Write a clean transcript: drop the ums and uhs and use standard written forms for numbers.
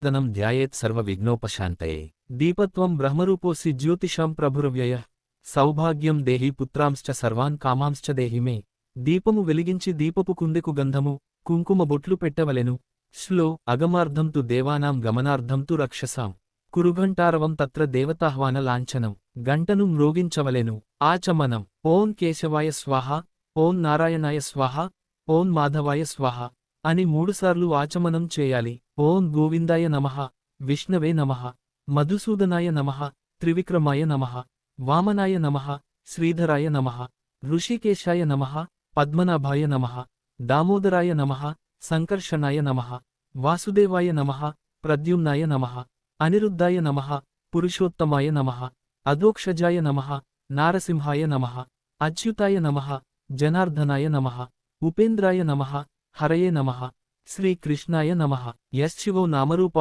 దనం ధ్యాయేత్ సర్వ విఘ్నోపశాంతయే దీపత్వం బ్రహ్మరూపోసి జ్యోతిషాం ప్రభురవ్యయ సౌభాగ్యం దేహి పుత్రాంశ్చ సర్వాన్ కామాంశ్చ దేహి మే దీపము వెలిగించి దీపపు కుందెకు గంధము కుంకుమ బొట్లు పెట్టవలెను శ్లో అగమార్ధం తు దేవానాం గమనార్ధం తు రక్షసాం కురుఘంటారవం తత్ర దేవతాహ్వాన లాంఛనం గంటను మ్రోగించవలెను ఆచమనం ఓం కేశవాయ స్వాహ ఓం నారాయణాయ స్వాహ ఓం మాధవాయ స్వాహ అని మూడుసార్లు ఆచమనం చేయాలి. ఓం గోవిందాయ నమః, విష్ణవే నమః, మధుసూదనాయ నమః, త్రివిక్రమాయ నమః, వామనాయ నమః, శ్రీధరాయ నమః, ఋషికేశాయ నమః, పద్మనాభాయ నమః, దామోదరాయ నమః, సంకర్షణాయ నమః, వాసుదేవాయ నమః, ప్రద్యుమ్నాయ నమః, అనిరుద్ధాయ నమః, పురుషోత్తమాయ నమః, అధోక్షజాయ నమః, నారసింహాయ నమః, అచ్యుతాయ నమః, జనార్దనాయ నమః, ఉపేంద్రాయ నమః, హరయే నమః, శ్రీకృష్ణాయ నమః. యశ్శివో నామరూపా